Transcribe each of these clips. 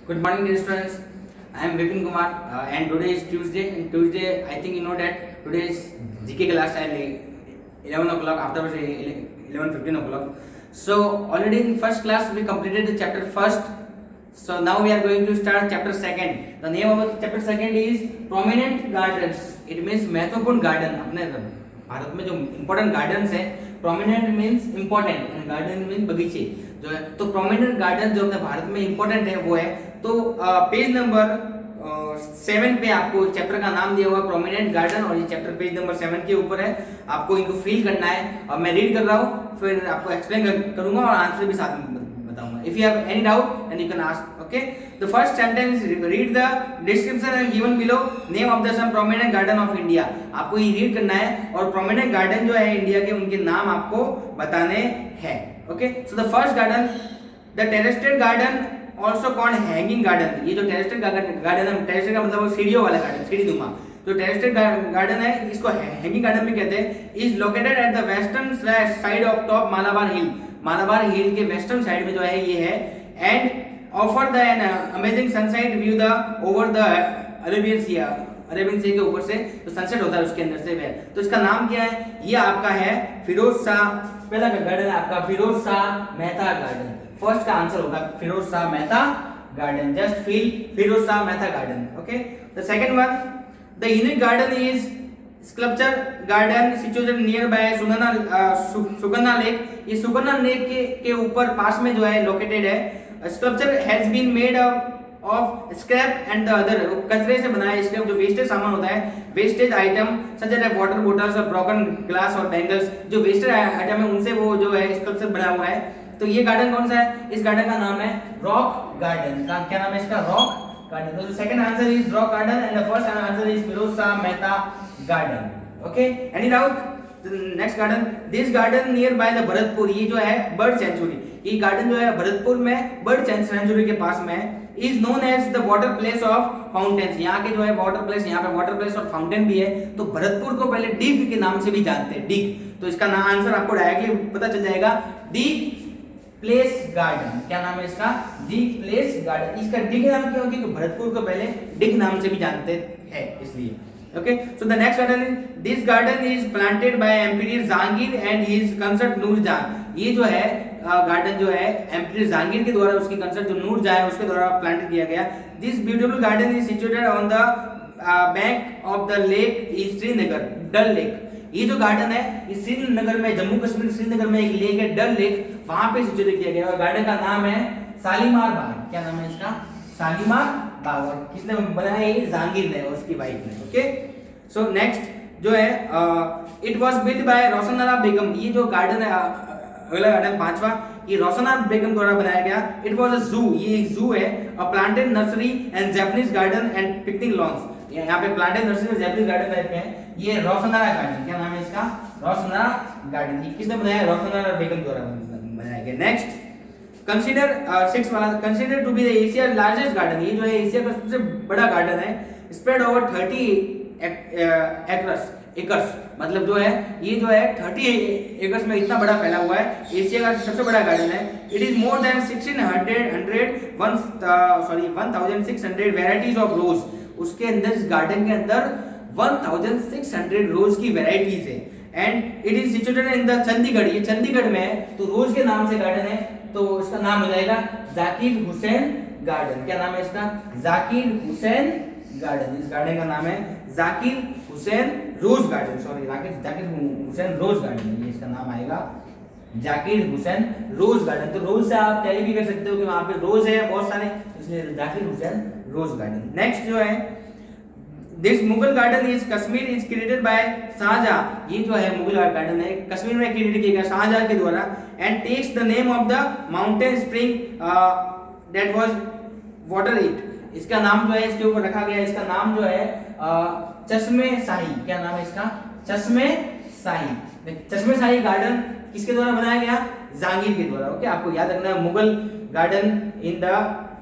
Good morning, dear students. I am Vipin Kumar, and today is Tuesday. And Tuesday, I think you know that today is GK class at 11 o'clock. Afterwards, 11:15 o'clock. So already in first class we completed the chapter first. So now we are going to start chapter second. The name of the chapter second is prominent gardens. It means महत्वपूर्ण garden. अपने भारत में जो important gardens है, prominent means important and garden means बगीचे जो है. तो prominent gardens जो अपने भारत में important है वो है. तो पेज नंबर 7 पे आपको चैप्टर का नाम दिया हुआ प्रोमिनेंट गार्डन और ये चैप्टर पेज नंबर 7 के ऊपर है. आपको इनको फील करना है और मैं रीड कर रहा हूँ, फिर आपको एक्सप्लेन करूंगा और आंसर भी साथ में बताऊंगा. If you have any doubt then you can ask. Okay, the first sentence read the description and given below name of the some prominent garden of India. आपको ये रीड करना है और प्रोमिनेंट गार्डन जो है इंडिया के उनके नाम आपको बताने हैं. Okay, so the first garden the terrestrial garden also called hanging garden. ये जो टेरेस्ट्रियल गार्डन है, टेरेस्ट्रियल का मतलब सीढ़ियों वाला गार्डन, सीढ़ी नुमा. जो टेरेस्ट्रियल गार्डन है इसको हैंगिंग गार्डन भी कहते हैं. Is located at the western side of top Malabar hill. Malabar hill के वेस्टर्न साइड में जो है ये है. And offer the an amazing sunset view the over the Arabian sea. Arabian sea के ऊपर से तो सनसेट होता है उसके अंदर से वे. तो इसका नाम क्या है? ये आपका है फिरोज शाह. पहला गार्डन है आपका फिरोज शाह मेहता गार्डन. फर्स्ट का आंसर होगा Firoz Shah Mehta garden. Just feel Firoz Shah Mehta garden. Okay, the second one the unique garden is sculpture garden situated near by Sukhna lake. ये सुगन्ना लेक के ऊपर पास में जो है लोकेटेड है. Sculpture has been made of scrap and the other. कचरे से बनाया. स्क्रैप जो वेस्टेज सामान होता है, wastage item such as water bottles और ब्रोकन ग्लास और बैंगल्स, जो वेस्टेज आइटम है उनसे वो जो है स्कल्पचर बना हुआ है. तो ये गार्डन कौन सा है? इस गार्डन का नाम है रॉक गार्डन. का क्या नाम है इसका? Rock garden. तो second answer is rock garden and the first answer is Firoz Shah Mehta garden. Okay, any doubt? Next garden, this garden near by the Bharatpur. ये जो है बर्ड सेंचुरी. ये गार्डन जो है भरतपुर में बर्ड सेंचुरी के पास में है. Is known as the water place of fountains. यहाँ के जो है वाटर प्लेस, यहाँ पे वाटर प्लेस और फाउंटेन भी है. तो भरतपुर को पहले डिग के नाम से भी जानते हैं, डिग. तो इसका आंसर आपको डायरेक्टली पता चल जाएगा, डिग प्लेस गार्डन. क्या नाम है इसका? डिग प्लेस गार्डन. इसका डिग नाम क्यों? क्योंकि भरतपुर को पहले डिग नाम से भी जानते हैं इसलिए. Okay, so the next garden is this garden is planted by emperor Jahangir and his consort Noorjahan. ये जो है गार्डन जो है एम्पीरियर जहांगीर के द्वारा, उसकी कंसर्ट जो नूरजहां है उसके द्वारा प्लांट किया गया. This beautiful garden is situated on the bank of the lake is Srinagar, Dal lake. ये जो गार्डन है इस श्रीनगर में, जम्मू कश्मीर श्रीनगर में एक लेक है डल लेक, वहां पे सिचुएट किया गया. और गार्डन का नाम है शालीमार बाग. क्या नाम है इसका? शालीमार बाग. और किसने बनाया? ये जहांगीर ने और उसकी वाइफ ने. ओके, सो नेक्स्ट जो है it was built by Roshanara Begum. ये जो गार्डन है, अगला गार्डन पांचवा, ये रोशनारा बेगम द्वारा बनाया गया. इट वाज अ जू. ये एक जू है. A planted nursery and Japanese garden and picnic lawns. यहाँ पे प्लांटेड नर्सरी और जापानीज गार्डन टाइप में है. ये रोशनारा गार्डन. क्या नाम है इसका? रोशनारा गार्डन. ये किसने बनाया? रोशनारा बेगम द्वारा बनाया गया. नेक्स्ट कंसीडर 6 वाला, consider to be the Asia largest garden. ये जो है एशिया का सबसे बड़ा गार्डन है. Spread over 30 acres. मतलब जो है ये जो है 30 एकर्स में इतना बड़ा फैला हुआ है. एशिया का सबसे बड़ा गार्डन है. It is more than 1600 varieties of रोज. उसके अंदर, इस गार्डन के अंदर 1600 रोज की वेराइटीज है. And it is situated in the Chandigarh. ये चंडीगढ़ में है, तो रोज के नाम से गार्डन है. तो इसका नाम हो जाएगा जाकिर हुसैन गार्डन. क्या नाम है इसका? जाकिर हुसैन गार्डन. इस गार्डन का नाम है Zakir Hussain rose garden. Sorry, Zakir Hussain rose garden. ये इसका नाम आएगा जाकिर हुसैन रोज गार्डन. तो रोज से आप टैली भी कर सकते हो कि वहां पे रोज है बहुत सारे, इसलिए Zakir Hussain rose garden. Next जो है this Mughal garden is Kashmir is created by Shah Jahan. ये जो है मुगल गार्डन है, कश्मीर में क्रिएट किया गया शाहजहां के द्वारा. And takes the name of the mountain spring that was water it. इसका नाम जो है इसके ऊपर रखा गया. इसका नाम जो है चश्मे शाही. क्या नाम है इसका? चश्मे शाही. चश्मे शाही गार्डन किसके द्वारा बनाया गया? जहांगीर के द्वारा. ओके, आपको याद रखना है Mughal garden in the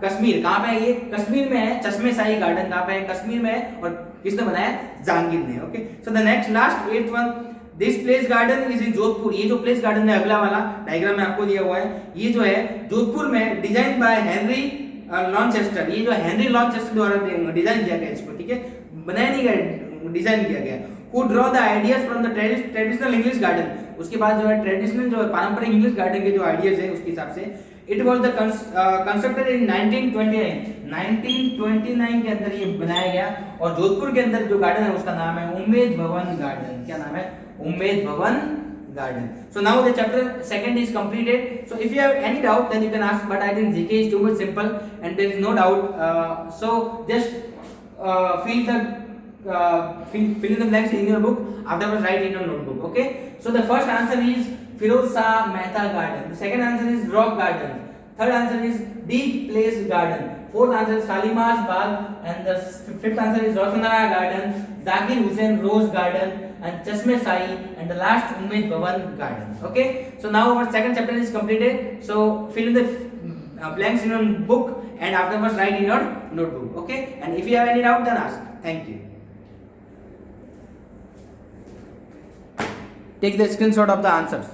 Kashmir. कहां पे है ये? कश्मीर में है. चश्मे शाही गार्डन कहां पे है? कश्मीर में है. और किसने बनाया? जहांगीर ने. Okay, so the next last 8th one, this place garden is in Jodhpur. ये जो प्लेस गार्डन है अगला वाला डायग्राम में आपको दिया हुआ है, ये जो है जोधपुर में, डिजाइन बाय हेनरी लॉन्चेस्टर, ये जो हेनरी लॉन्चेस्टर द्वारा डिजाइन किया गया इसको, ठीक है, बनाया नहीं गया, डिजाइन किया गया। Who draw the ideas from the traditional English garden, उसके बाद जो है ट्रेडिशनल जो पारंपरिक इंग्लिश गार्डन के जो आइडियाज है उसके हिसाब से it was the constructed in 1929 के अंदर ये बनाया गया। और जोधपुर के अंदर जो गार्डन है उसका नाम है उम्मेद भवन गार्डन। क्या नाम है? उम्मेद भवन garden. So now the chapter second is completed. So if you have any doubt then you can ask, but I think GK is too much simple and there is no doubt. So just fill in the blanks in your book, afterwards write in your notebook. Okay, so the first answer is Firoz Shah Mehta garden, the second answer is rock garden, third answer is deep place garden, fourth answer is Shalimar Bagh, and the fifth answer is Roshanara garden, Zakir Hussain Rose garden, and Chashme Shahi, and the last Ummid Bhawan garden. Okay, so now our second chapter is completed. So fill in the blanks in your book and afterwards write in your notebook. Okay, and if you have any doubt then ask. Thank you. Take the screenshot of the answers.